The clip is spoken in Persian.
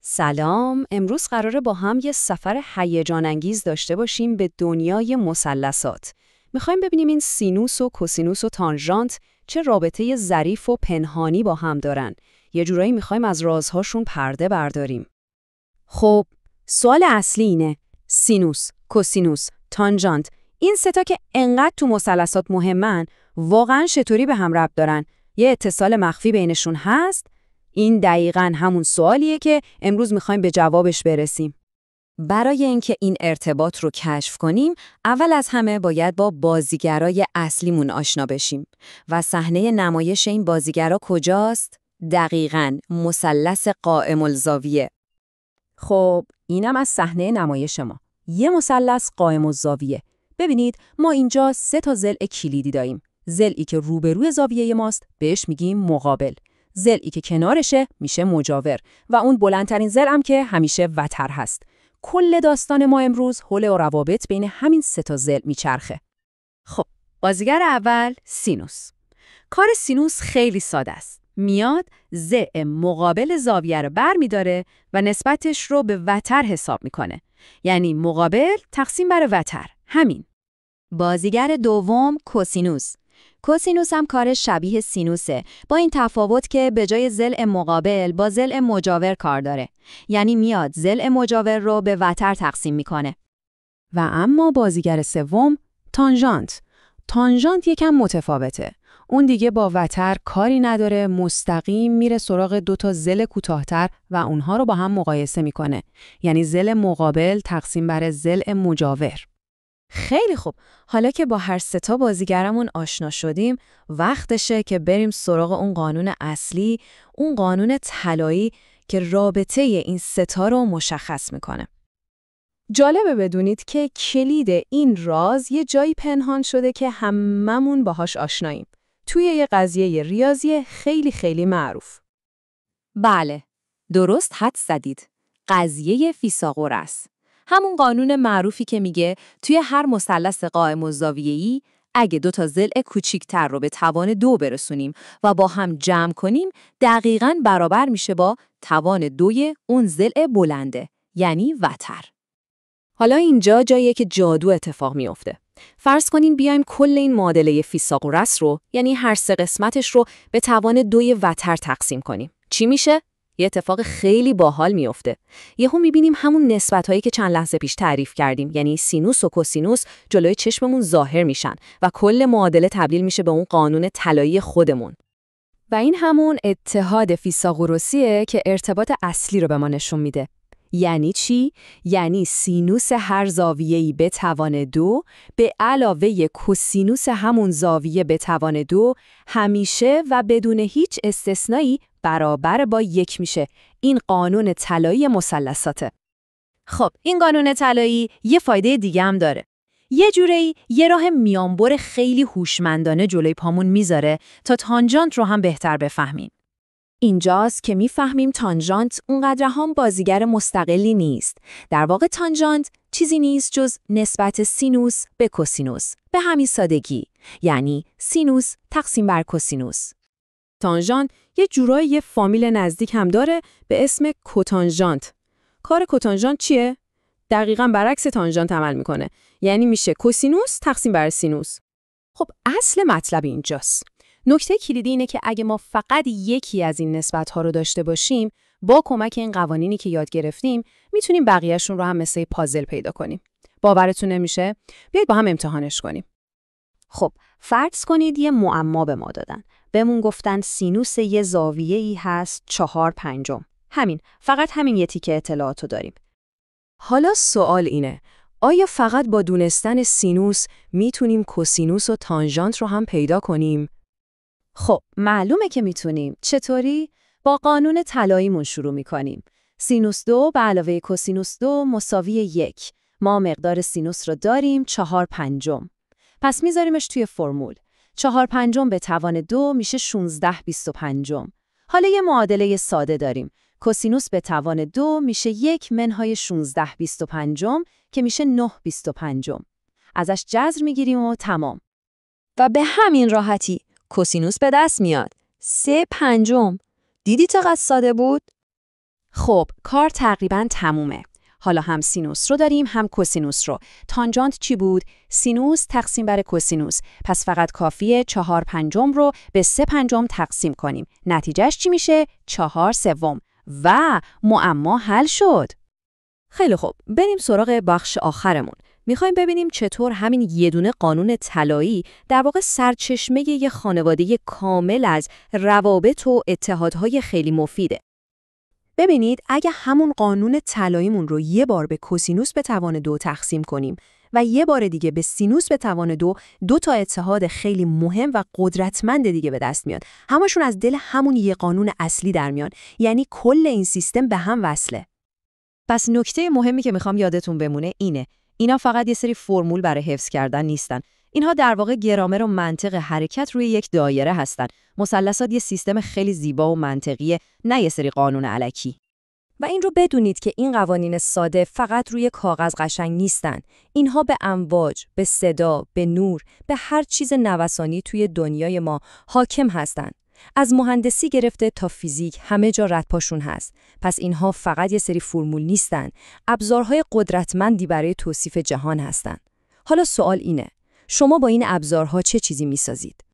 سلام، امروز قراره با هم یه سفر هیجان انگیز داشته باشیم به دنیای مثلثات. میخوایم ببینیم این سینوس و کوسینوس و تانژانت چه رابطه ظریف و پنهانی با هم دارن. یه جورایی میخوایم از رازهاشون پرده برداریم. خب، سوال اصلی اینه: سینوس، کوسینوس، تانژانت، این ستا که انقدر تو مثلثات مهمن، واقعاً چطوری به هم ربط دارن؟ یه اتصال مخفی بینشون هست؟ این دقیقاً همون سوالیه که امروز میخوایم به جوابش برسیم. برای اینکه این ارتباط رو کشف کنیم، اول از همه باید با بازیگرای اصلیمون آشنا بشیم. و صحنه نمایش این بازیگرا کجاست؟ دقیقاً مثلث قائم الزاویه. خب، اینم از صحنه نمایش ما. یه مثلث قائم الزاویه. ببینید، ما اینجا 3 تا ضلع کلیدی داریم. ضلعی که روبروی زاویه ماست بهش میگیم مقابل. ضلعی که کنارشه میشه مجاور و اون بلندترین ضلع هم که همیشه وتر هست. کل داستان ما امروز حول و روابط بین همین 3 تا ضلع میچرخه. خب، بازیگر اول سینوس. کار سینوس خیلی ساده است. میاد ضلع مقابل زاویه رو برمی‌داره و نسبتش رو به وتر حساب میکنه. یعنی مقابل تقسیم بر وتر. همین. بازیگر دوم کوسینوس. کوسینوس هم کارش شبیه سینوسه، با این تفاوت که به جای ضلع مقابل با ضلع مجاور کار داره. یعنی میاد ضلع مجاور رو به وتر تقسیم میکنه. و اما بازیگر سوم تانژانت. تانژانت یکم متفاوته. اون دیگه با وتر کاری نداره، مستقیم میره سراغ 2 تا ضلع کوتاه‌تر و اونها رو با هم مقایسه میکنه. یعنی ضلع مقابل تقسیم بر ضلع مجاور. خیلی خوب، حالا که با هر 3 تا بازیگرمون آشنا شدیم، وقتشه که بریم سراغ اون قانون اصلی، اون قانون طلایی که رابطه این 3 تا رو مشخص میکنه. جالبه بدونید که کلید این راز یه جایی پنهان شده که هممون باهاش آشناییم. توی یه قضیه ریاضی خیلی معروف. بله، درست حدس زدید. قضیه فیثاغورس. همون قانون معروفی که میگه توی هر مثلث قائم الزاویه‌ای اگه 2 تا ضلع کوچیک‌تر رو به توان 2 برسونیم و با هم جمع کنیم، دقیقاً برابر میشه با توان 2 اون ضلع بلنده، یعنی وتر. حالا اینجا جاییه که جادو اتفاق میفته. فرض کنین بیایم کل این معادله فیثاغورس رو، یعنی هر 3 قسمتش رو به توان 2 وتر تقسیم کنیم. چی میشه؟ یه اتفاق خیلی باحال میفته. یهو میبینیم همون نسبت‌هایی که چند لحظه پیش تعریف کردیم، یعنی سینوس و کوسینوس، جلوی چشممون ظاهر میشن و کل معادله تبدیل میشه به اون قانون طلایی خودمون. و این همون اتحاد فیثاغورسیه که ارتباط اصلی رو به ما نشون میده. یعنی چی؟ یعنی سینوس هر زاویه‌ای به توان 2 به علاوه کوسینوس همون زاویه به توان 2 همیشه و بدون هیچ استثنایی برابر با 1 میشه. این قانون طلایی مثلثاته. خب، این قانون طلایی یه فایده دیگه هم داره. یه جوری یه راه میانبر خیلی هوشمندانه جلوی پامون میذاره تا تانژانت رو هم بهتر بفهمیم. اینجاست که میفهمیم تانژانت اونقدر هم بازیگر مستقلی نیست. در واقع تانژانت چیزی نیست جز نسبت سینوس به کوسینوس. به همین سادگی. یعنی سینوس تقسیم بر کوسینوس. تانژانت یه جورایی یه فامیل نزدیک هم داره به اسم کوتانژانت. کار کوتانژانت چیه؟ دقیقاً برعکس تانژانت عمل میکنه. یعنی میشه کوسینوس تقسیم بر سینوس. خب، اصل مطلب اینجاست. نکته کلیدی اینه که اگه ما فقط یکی از این نسبت‌ها رو داشته باشیم، با کمک این قوانینی که یاد گرفتیم، میتونیم بقیه‌شون رو هم مثل پازل پیدا کنیم. باورتون نمیشه؟ بیاید با هم امتحانش کنیم. خب، فرض کنید یه معما به ما دادن. بهمون گفتن سینوس یه زاویه‌ای هست 4/5. همین، فقط همین یه تیکه اطلاعاتو داریم. حالا سوال اینه: آیا فقط با دونستن سینوس میتونیم کوسینوس و تانژانت رو هم پیدا کنیم؟ خب، معلومه که میتونیم. چطوری؟ با قانون طلاییمون شروع میکنیم. سینوس 2 به علاوه کوسینوس 2 مساوی 1. ما مقدار سینوس رو داریم 4/5. پس میذاریمش توی فرمول. 4/5 به توان 2 میشه 16/25. حالا یه معادله ساده داریم. کوسینوس به توان 2 میشه 1 منهای 16/25 که میشه 9/25. ازش جذر میگیریم و تمام. و به همین راحتی کوسینوس به دست میاد. 3/5. دیدی چقدر ساده بود؟ خب کار تقریباً تمومه. حالا هم سینوس رو داریم هم کوسینوس رو. تانجانت چی بود؟ سینوس تقسیم بر کوسینوس. پس فقط کافیه 4/5 رو به 3/5 تقسیم کنیم. نتیجهش چی میشه؟ 4/3. و معما حل شد. خیلی خوب، بریم سراغ بخش آخرمون. میخوایم ببینیم چطور همین یه دونه قانون طلایی در واقع سرچشمه یه خانواده کامل از روابط و اتحادهای خیلی مفیده. ببینید اگه همون قانون طلاییمون رو یه بار به کوسینوس به توان 2 تقسیم کنیم و یه بار دیگه به سینوس به توان 2، 2 تا اتحاد خیلی مهم و قدرتمند دیگه به دست میاد. همشون از دل همون یه قانون اصلی در میان، یعنی کل این سیستم به هم وصله. پس نکته مهمی که میخوام یادتون بمونه اینه: اینا فقط یه سری فرمول برای حفظ کردن نیستن. اینها در واقع گرامر و منطق حرکت روی یک دایره هستن. مثلثات یه سیستم خیلی زیبا و منطقیه، نه یه سری قانون الکی. و این رو بدونید که این قوانین ساده فقط روی کاغذ قشنگ نیستن. اینها به امواج، به صدا، به نور، به هر چیز نوسانی توی دنیای ما حاکم هستن. از مهندسی گرفته تا فیزیک همه جا ردپاشون هست. پس اینها فقط یه سری فرمول نیستن، ابزارهای قدرتمندی برای توصیف جهان هستن. حالا سوال اینه: شما با این ابزارها چه چیزی میسازید؟